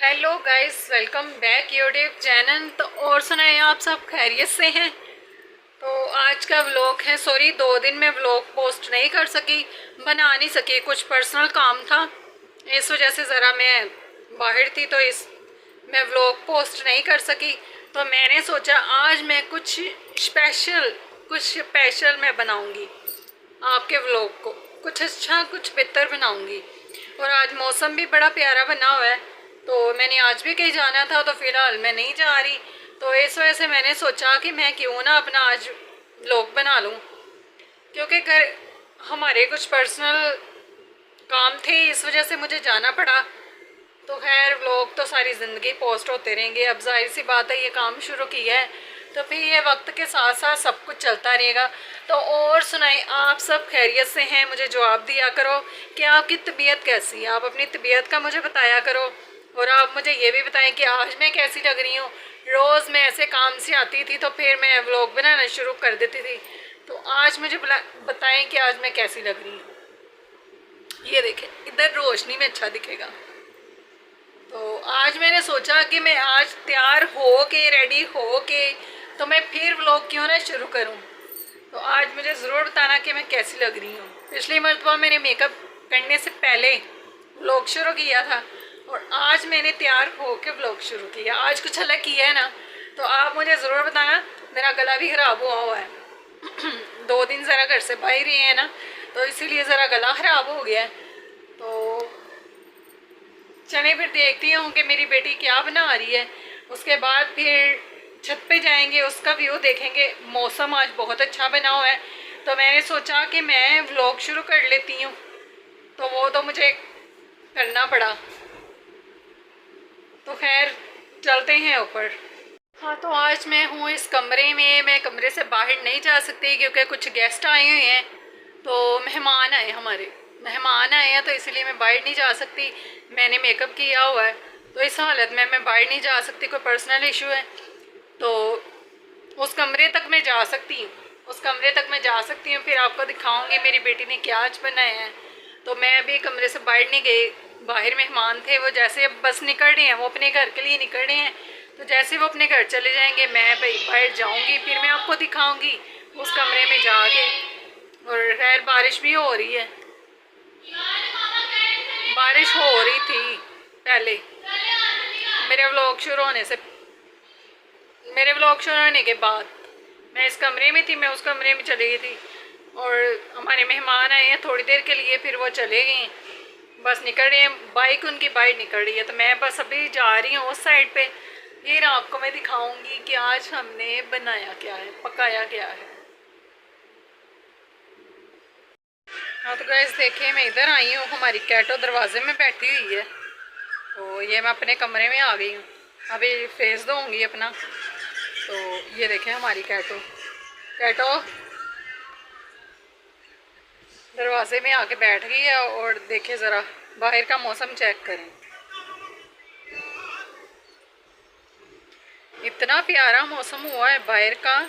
Hello guys, welcome back YouTube channel. तो और सुनाए आप सब खैरियत से हैं। तो आज का व्लॉग है, सॉरी 2 दिन में व्लॉग पोस्ट नहीं कर सकी, बना नहीं सकी, कुछ पर्सनल काम था, इस वजह से ज़रा मैं बाहर थी तो इस मैं व्लॉग पोस्ट नहीं कर सकी। तो मैंने सोचा आज मैं कुछ स्पेशल मैं बनाऊंगी आपके व्लॉग को, कुछ अच्छा कुछ बेहतर बनाऊंगी। और आज मौसम भी बड़ा प्यारा बना हुआ है, तो मैंने आज भी कहीं जाना था तो फिलहाल मैं नहीं जा रही। तो इस वजह से मैंने सोचा कि मैं क्यों ना अपना आज व्लॉग बना लूँ, क्योंकि घर हमारे कुछ पर्सनल काम थे, इस वजह से मुझे जाना पड़ा। तो खैर व्लॉग तो सारी ज़िंदगी पोस्ट होते रहेंगे, अब जाहिर सी बात है ये काम शुरू किया है तो फिर ये वक्त के साथ साथ सब कुछ चलता रहेगा। तो और सुनाए आप सब खैरियत से हैं, मुझे जवाब दिया करो कि आपकी तबीयत कैसी है, आप अपनी तबीयत का मुझे बताया करो। और आप मुझे ये भी बताएं कि आज मैं कैसी लग रही हूँ। रोज़ मैं ऐसे काम से आती थी तो फिर मैं व्लॉग बनाना शुरू कर देती थी, तो आज मुझे बताएं कि आज मैं कैसी लग रही हूँ। ये देखें इधर रोशनी में अच्छा दिखेगा। तो आज मैंने सोचा कि मैं आज तैयार हो के रेडी हो के तो मैं फिर व्लॉग क्यों ना शुरू करूं। तो आज मुझे ज़रूर बताना कि मैं कैसी लग रही हूँ। पिछली मरतबा मैंने मेकअप करने से पहले व्लॉग शुरू किया था और आज मैंने तैयार हो के व्लॉग शुरू किया। आज कुछ अलग किया है ना, तो आप मुझे ज़रूर बताना। मेरा गला भी ख़राब हुआ है 2 दिन ज़रा घर से बाहर ही है ना, तो इसीलिए ज़रा गला ख़राब हो गया है। तो चले फिर देखती हूँ कि मेरी बेटी क्या बना रही है, उसके बाद फिर छत पे जाएंगे, उसका व्यू देखेंगे। मौसम आज बहुत अच्छा बना हुआ है तो मैंने सोचा कि मैं व्लॉग शुरू कर लेती हूँ, तो वो तो मुझे करना पड़ा। तो खैर चलते हैं ऊपर। हाँ, तो आज मैं हूँ इस कमरे में, मैं कमरे से बाहर नहीं जा सकती क्योंकि कुछ गेस्ट आए हुए हैं, तो हमारे मेहमान आए हैं, तो इसलिए मैं बाहर नहीं जा सकती। मैंने मेकअप किया हुआ है तो इस हालत में मैं बाहर नहीं जा सकती, कोई पर्सनल इशू है। तो उस कमरे तक मैं जा सकती हूँ, फिर आपको दिखाऊंगी मेरी बेटी ने क्या आज बनाया है। तो मैं अभी कमरे से बाहर नहीं गई, बाहर मेहमान थे, वो जैसे अब बस निकल रहे हैं, वो अपने घर के लिए निकल रहे हैं, तो जैसे वो अपने घर चले जाएंगे मैं भाई बाहर जाऊंगी, फिर मैं आपको दिखाऊंगी उस कमरे में जाके। और खैर बारिश भी हो रही है, बारिश हो रही थी पहले मेरे व्लॉग शुरू होने के बाद। मैं इस कमरे में थी, मैं उस कमरे में चली गई थी और हमारे मेहमान आए हैं थोड़ी देर के लिए, फिर वो चले गए, बस निकल रहे हैं, बाइक उनकी बाहर निकल रही है, तो मैं बस अभी जा रही हूँ उस साइड पे। फिर आपको मैं दिखाऊंगी कि आज हमने बनाया क्या है, पकाया क्या है। हाँ तो गाइस देखिए, मैं इधर आई हूँ, हमारी कैटो दरवाजे में बैठी हुई है, तो ये मैं अपने कमरे में आ गई हूँ, अभी फेस दूँगी अपना। तो ये देखें हमारी कैटो दरवाजे में आके बैठ गई है। और देखें ज़रा बाहर का मौसम चेक करें, इतना प्यारा मौसम हुआ है बाहर का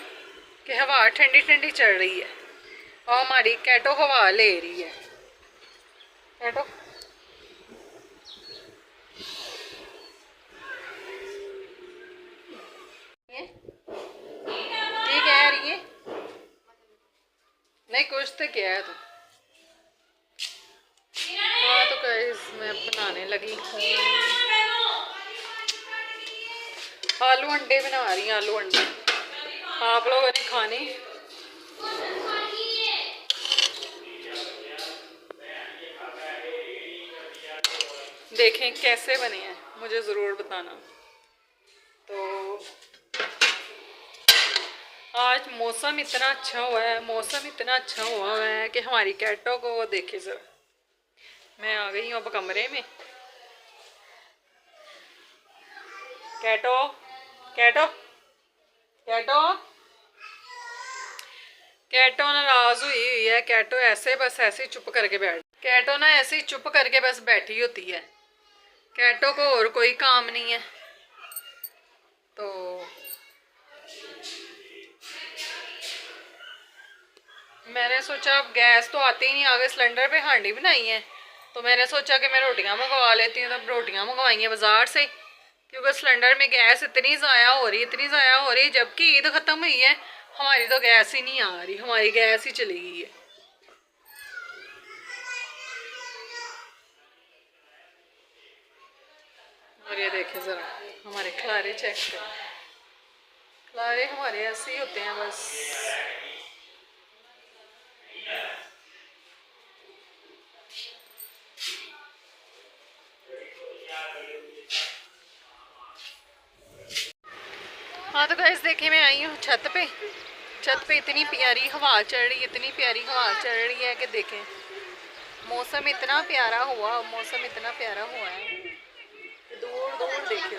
कि हवा ठंडी ठंडी चल रही है और हमारी कैटो हवा ले रही है। कैटो ठीक कह रही है, नहीं कुछ तो क्या है तो। हाँ तो गाइस मैं बनाने लगी हूँ, आलू अंडे बना रही हूँ, आलू अंडे आप लोगों ने खाने। देखें कैसे बने हैं, मुझे ज़रूर बताना। तो आज मौसम इतना अच्छा हुआ है कि हमारी कैटो को देखे ज़रा। मैं आ गई हूँ अब कमरे में। कैटो कैटो कैटो कैटो नाराज हुई है। कैटो ऐसे चुप करके बस बैठी होती है। कैटो को और कोई काम नहीं है। तो मैंने सोचा अब गैस तो आती ही नहीं, आगे सिलेंडर पे हांडी बनाई है, तो मैंने सोचा कि मैं रोटियां मंगवा लेती हूँ। तब रोटियां मंगवाई हैं बाज़ार से, क्योंकि सिलेंडर में गैस इतनी ज़ाया हो रही, इतनी ज़ाया हो रही, जबकि ईद ख़त्म हुई है हमारी तो गैस ही नहीं आ रही, हमारी गैस ही चली गई है। और ये देखें ज़रा हमारे खलारे चेक करें, खलारे हमारे ऐसे ही होते हैं बस। हाँ तो गाइस देखिए मैं आई हूँ छत पे। छत पे इतनी प्यारी हवा चल रही है, इतनी प्यारी हवा चल रही है कि देखें मौसम इतना प्यारा हुआ, मौसम इतना प्यारा हुआ है, दूर दूर देखिए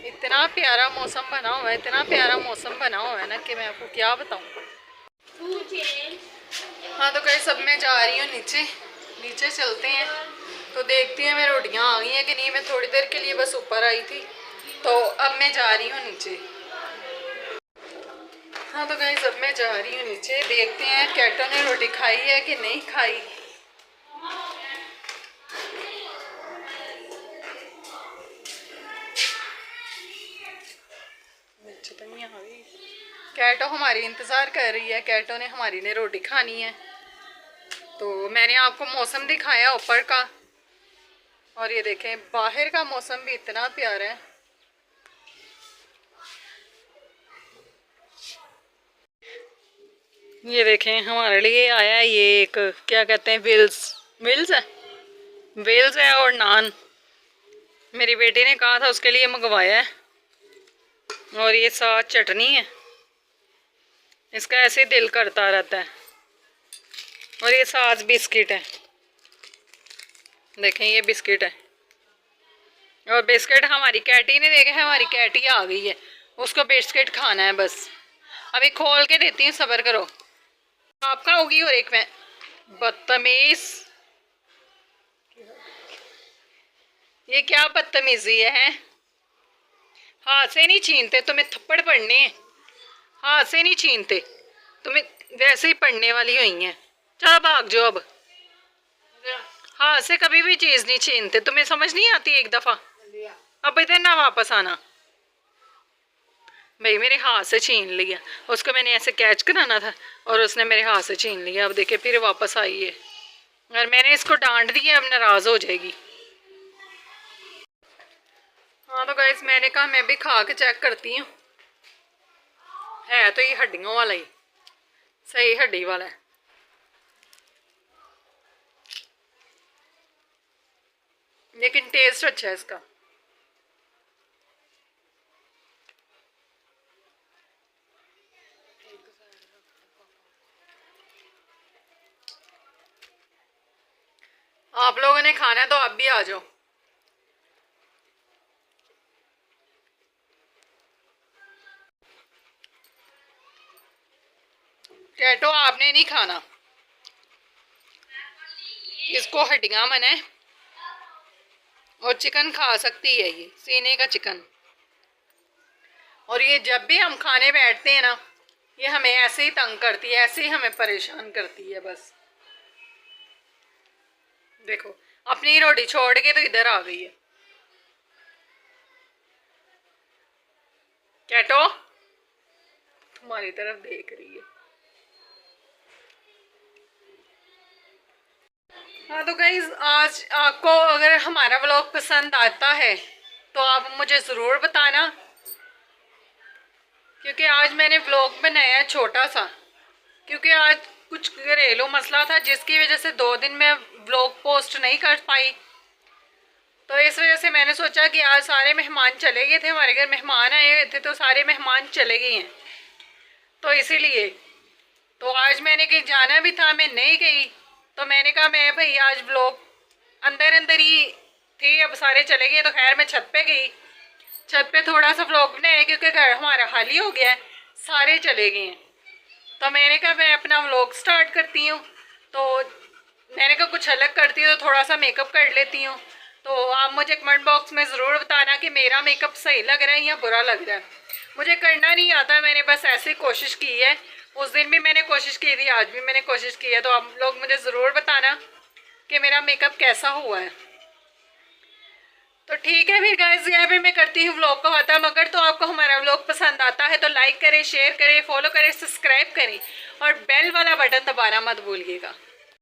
इतना प्यारा मौसम बना हुआ है, इतना प्यारा मौसम बना हुआ है ना कि मैं आपको क्या बताऊँ। हाँ तो गाइस अब मैं जा रही हूँ नीचे, नीचे चलते हैं तो देखती हैं मैं रोटियाँ आ गई हैं कि नहीं। मैं थोड़ी देर के लिए बस ऊपर आई थी तो अब मैं जा रही हूँ नीचे। हाँ तो गाइस अब मैं जा रही हूँ नीचे, देखते हैं कैटो ने रोटी खाई है कि नहीं खाई। कैटो हमारी इंतज़ार कर रही है, कैटो ने हमारी ने रोटी खानी है। तो मैंने आपको मौसम दिखाया ऊपर का, और ये देखें बाहर का मौसम भी इतना प्यारा है। ये देखें हमारे लिए आया है ये एक क्या कहते हैं विल्स, विल्स है, विल्स है और नान। मेरी बेटी ने कहा था उसके लिए मंगवाया है, और ये साथ चटनी है, इसका ऐसे दिल करता रहता है। और ये साथ बिस्किट है, देखें ये बिस्किट है, और बिस्किट हमारी कैटी ने देखा है, हमारी कैटी आ गई है, उसको बिस्किट खाना है बस। अभी खोल के देती हूँ, सब्र करो। आपका होगी और एक मैं बदतमीज, ये क्या बदतमीजी है? हाथ से नहीं छीनते, तुम्हें थप्पड़ पड़ने हैं, हाथ से नहीं छीनते, तुम्हें वैसे ही पढ़ने वाली हुई हैं। चलो भाग जाओ अब, हाथ से कभी भी चीज़ नहीं छीनते, तुम्हें समझ नहीं आती एक दफ़ा, अब इधर ना वापस आना। भाई मेरे हाथ से छीन लिया, उसको मैंने ऐसे कैच कराना था और उसने मेरे हाथ से छीन लिया। अब देखिए फिर वापस आई है, अगर मैंने इसको डांट दिया अब नाराज़ हो जाएगी। हाँ तो गाइस मैंने कहा मैं भी खा के चेक करती हूँ, है तो ये हड्डियों वाला ही, सही हड्डी वाला है। लेकिन टेस्ट अच्छा है इसका। आप लोगों ने खाना है तो आप भी आ जाओ। कैटो आपने नहीं खाना, इसको हड्डियां मन है, और चिकन खा सकती है, ये सीने का चिकन। और ये जब भी हम खाने बैठते हैं ना ये हमें ऐसे ही तंग करती है, ऐसे ही हमें परेशान करती है बस। देखो अपनी रोटी छोड़ के तो इधर आ गई है। कैटो तुम्हारी तरफ देख रही है। हाँ तो गाइज आज आपको अगर हमारा व्लॉग पसंद आता है तो आप मुझे ज़रूर बताना, क्योंकि आज मैंने व्लॉग बनाया है छोटा सा, क्योंकि आज कुछ घरेलू मसला था जिसकी वजह से 2 दिन में व्लॉग पोस्ट नहीं कर पाई। तो इस वजह से मैंने सोचा कि आज सारे मेहमान चले गए थे, हमारे घर मेहमान आए हुए थे तो सारे मेहमान चले गए हैं, तो इसीलिए तो आज मैंने कहीं जाना भी था, मैं नहीं गई। तो मैंने कहा मैं भाई आज व्लॉग अंदर अंदर ही थे, अब सारे चले गए तो खैर मैं छत पे गई, छत पे थोड़ा सा व्लॉग बनाया क्योंकि घर हमारा खाली हो गया है, सारे चले गए हैं। तो मैंने कहा मैं अपना व्लॉग स्टार्ट करती हूँ, तो मैंने कहा कुछ अलग करती हूँ तो थोड़ा सा मेकअप कर लेती हूँ। तो आप मुझे कमेंट बॉक्स में ज़रूर बताना कि मेरा मेकअप सही लग रहा है या बुरा लग रहा है। मुझे करना नहीं आता, मैंने बस ऐसे कोशिश की है, उस दिन भी मैंने कोशिश की थी, आज भी मैंने कोशिश की है, तो आप लोग मुझे ज़रूर बताना कि मेरा मेकअप कैसा हुआ है। तो ठीक है फिर गाइस, यहाँ पे मैं करती हूँ व्लॉग को खत्म। अगर तो आपको हमारा व्लॉग पसंद आता है तो लाइक करें, शेयर करें, फॉलो करें, सब्सक्राइब करें और बेल वाला बटन दबाना मत भूलिएगा।